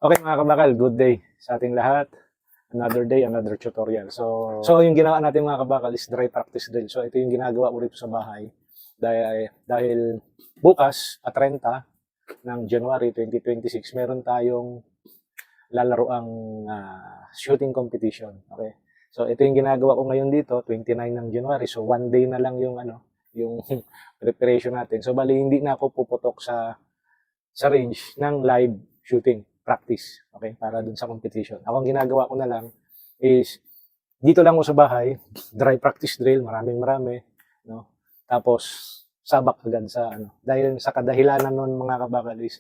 Okay mga kabakal, good day sa ating lahat. Another day, another tutorial. So yung ginawa natin mga kabakal is dry practice drill. So ito yung ginagawa ko rito sa bahay. Dahil bukas at 30 ng January 2026, meron tayong lalaroang shooting competition. Okay. So ito yung ginagawa ko ngayon dito, 29 ng January. So one day na lang yung yung preparation natin. So bali hindi na ako puputok sa range ng live shooting practice, okay, para dun sa competition. Ako ang ginagawa ko na lang is dito lang ako sa bahay, dry practice drill, marami, no? Tapos sabak agad sa dahil sa kadahilanan noon mga kabakal is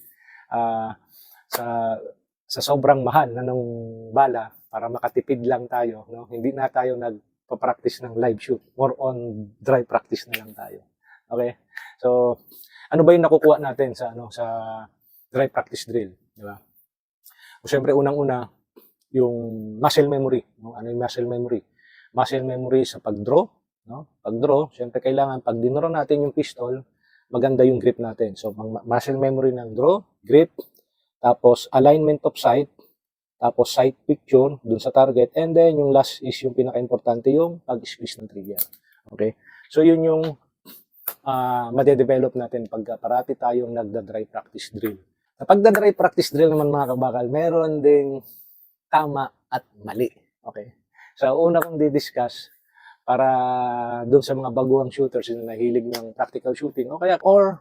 sa sobrang mahal na nung bala para makatipid lang tayo, no? Hindi na tayo nagpa-practice ng live shoot, more on dry practice na lang tayo. Okay? So ano ba yung nakukuha natin sa sa dry practice drill, di ba? O syempre unang-una yung muscle memory, no? Ano yung muscle memory? Muscle memory sa pag-draw, no? Pag-draw, syempre kailangan pag dinraw natin yung pistol, maganda yung grip natin. So muscle memory ng draw, grip, tapos alignment of sight, tapos sight picture dun sa target, and then yung last is yung pinaka-importante, yung pag-squeeze ng trigger. Okay? So yun yung madedevelop natin pagka parati tayong nagda-dry practice drill. Sa pagda-dry practice drill naman mga kabakal, meron ding tama at mali. Okay? So una kong di-discuss para dun sa mga baguhang shooters na nahilig ng practical shooting or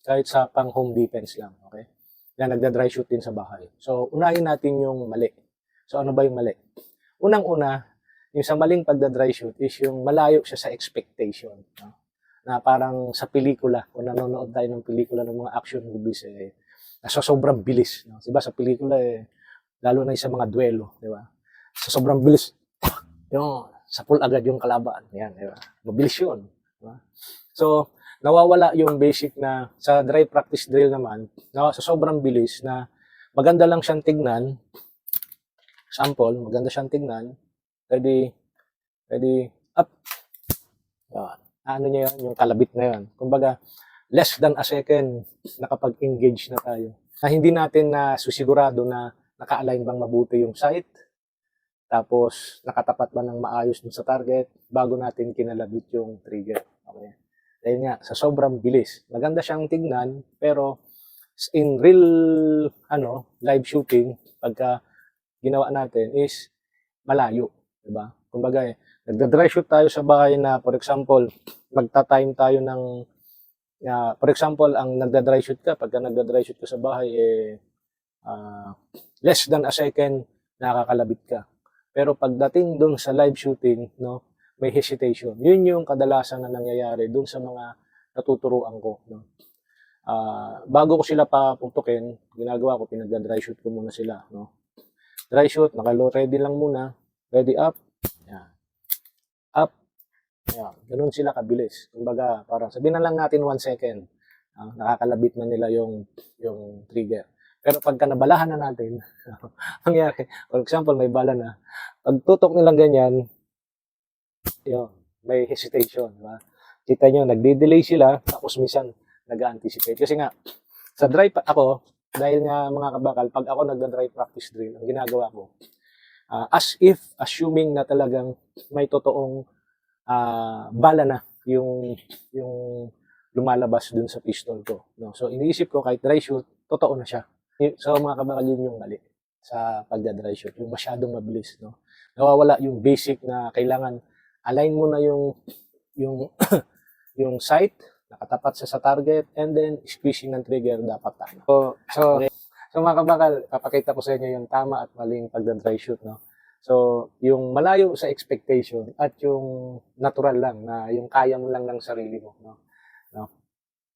kahit sa pang home defense lang. Okay? Na nagda-dry shoot din sa bahay. So unahin natin yung mali. So ano ba yung mali? Unang-una, yung sa maling pagda-dry shoot is yung malayo siya sa expectation. No? Na parang sa pelikula, kung nanonood tayo ng pelikula ng mga action movies, nasa sobrang bilis. No? Diba sa pelikula, lalo na sa mga duelo, di ba? Sa sobrang bilis, yung sapul agad yung kalaban. Yan, di ba? Mabilis yun. Diba? So, nawawala yung basic na, sa dry practice drill naman, sa sobrang bilis na maganda lang siyang tignan, sample, maganda siyang tignan, ready, up. Yan. Ano niya yun, yung kalabit na yun. Kumbaga, less than a second nakapag-engage na tayo. Na hindi natin na susigurado na naka-align bang mabuti yung sight, tapos nakatapat ba ng maayos dun sa target bago natin kinalabit yung trigger. Okay. Dahil nga, sa sobrang bilis. Maganda siyang tignan, pero in real live shooting, pagka ginawa natin is malayo. Diba? Kumbaga, nagda-dry shoot tayo sa bahay na, for example, magta-time tayo ng, for example, ang nagda-dry shoot ka, pagka nagda-dry shoot ka sa bahay, less than a second, nakakalabit ka. Pero pagdating dun sa live shooting, no, may hesitation. Yun yung kadalasan na nangyayari dun sa mga natuturuan ko. No? Bago ko sila paputukin, ginagawa ko, pinagda-dry shoot ko muna sila. No? Dry shoot, naka-low ready lang muna. Ready up. Yan. Up. Yan. Ganun sila kabilis. Kumbaga, parang sabihin na lang natin 1 second. Nakakalabit na nila yung trigger. Pero pagka nabalahan na natin, mangyari, for example, may bala na, pag tutok nilang ganyan, yun, may hesitation. Diba? Kita nyo, nagde-delay sila, tapos minsan nag-anticipate. Kasi nga, sa dry ako, dahil nga mga kabakal, pag ako nagda-dry practice drill, ang ginagawa ko, assuming na talagang may totoong bala na yung lumalabas dun sa pistol ko. No? So, iniisip ko kahit dry shoot, totoo na siya. So, mga kabakal, yun yung mali sa pagda-dry shoot. Yung masyadong mabilis. No? Nawawala yung basic na kailangan align mo na yung yung sight, nakatapat sa target, and then squeezing ng trigger dapat tama. So mga kabakal, papakita ko sa inyo yung tama at maling pagda-dry shoot. No? So, yung malayo sa expectation at yung natural lang, na yung kaya mo lang ng sarili mo. No?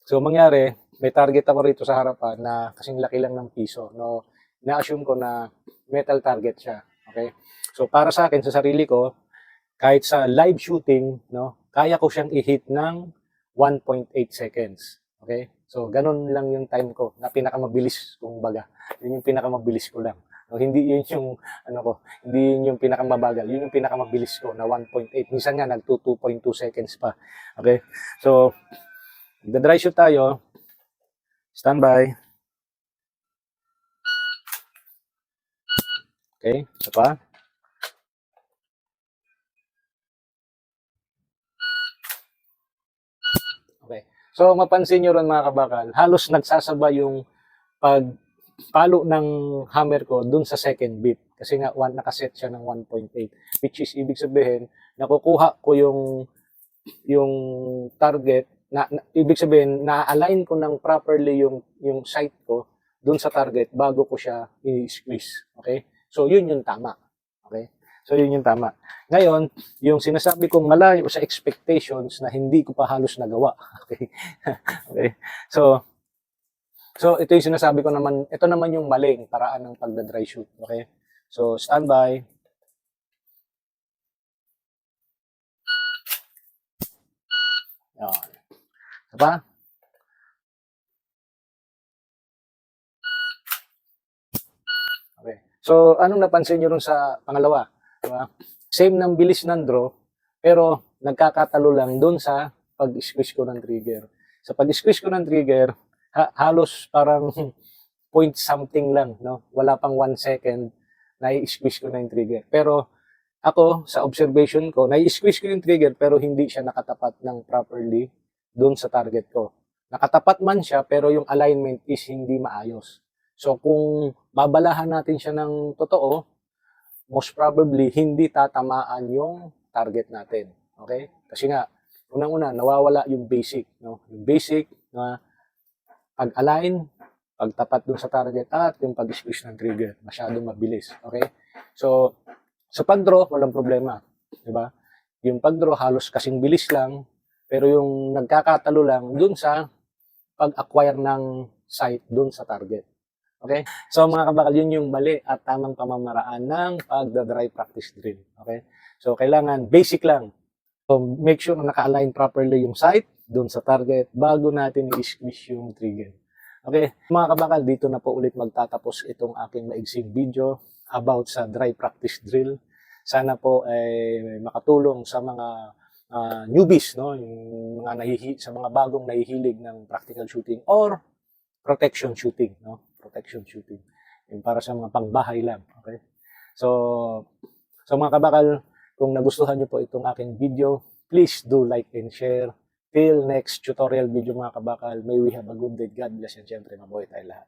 So, mangyari, may target ako rito sa harapan na kasing laki lang ng piso. No? Na-assume ko na metal target siya. Okay? So, para sa akin, sa sarili ko, kahit sa live shooting, no, kaya ko siyang i-hit ng 1.8 seconds. Okay? So, ganun lang yung time ko na pinakamabilis, kumbaga. Yun yung pinakamabilis ko lang. No, hindi yun yung, hindi yun yung pinakamabagal. Yun yung pinakamabilis ko na 1.8. Minsan nga, nag 2.2 seconds pa. Okay? So, nagda-dry shoot tayo. Standby. Okay, isa pa. Okay. So, mapansin nyo rin mga kabakal, halos nagsasabay yung pagpalo ng hammer ko dun sa second beat. Kasi nga, nakaset siya ng 1.8. Which is, ibig sabihin, nakukuha ko yung target, ibig sabihin, na-align ko ng properly yung sight ko dun sa target bago ko siya i-squeeze. Okay? So, yun yung tama. Okay? So, yun yung tama. Ngayon, yung sinasabi kong malayo sa expectations na hindi ko pa halos nagawa. Okay? Okay? So, ito yung sinasabi ko naman, ito naman yung maling paraan ng pagda-dry shoot. Okay? So, standby. Yan. Diba? Okay. So, anong napansin nyo rin sa pangalawa? Diba? Same ng bilis ng draw, pero nagkakatalo lang dun sa pag-squeeze ko ng trigger. Sa pag-squeeze ko ng trigger, halos parang point something lang, no? Wala pang 1 second na i-squeeze ko na yung trigger. Pero ako, sa observation ko, na-squeeze ko yung trigger pero hindi siya nakatapat ng properly dun sa target ko. Nakatapat man siya pero yung alignment is hindi maayos. So kung babalahan natin siya ng totoo, most probably hindi tatamaan yung target natin. Okay? Kasi nga, unang-una, nawawala yung basic. No? Yung basic na pag-align, pagtapat dun sa target at yung pag-squeeze ng trigger. Masyadong mabilis. Okay? So, sa pag-draw, walang problema. Diba? Yung pag-draw, halos kasing bilis lang, pero yung nagkakatalo lang dun sa pag-acquire ng sight dun sa target. Okay? So, mga kabakal, yun yung mali at tamang pamamaraan ng pagda-dry practice drill. Okay? So, kailangan basic lang. So, make sure na naka-align properly yung sight dun sa target bago natin i-squeeze yung trigger. Okay? Mga kabakal, dito na po ulit magtatapos itong aking maigsing video about sa dry practice drill. Sana po ay makatulong sa mga newbies, no? Yung mga sa mga bagong nahihilig ng practical shooting or protection shooting, no? Protection shooting. Yung para sa mga pangbahay lang, okay? So mga kabakal, kung nagustuhan niyo po itong aking video, please do like and share. Till next tutorial video mga kabakal, may we have a good day. God bless and syempre mabuhay tayo lahat.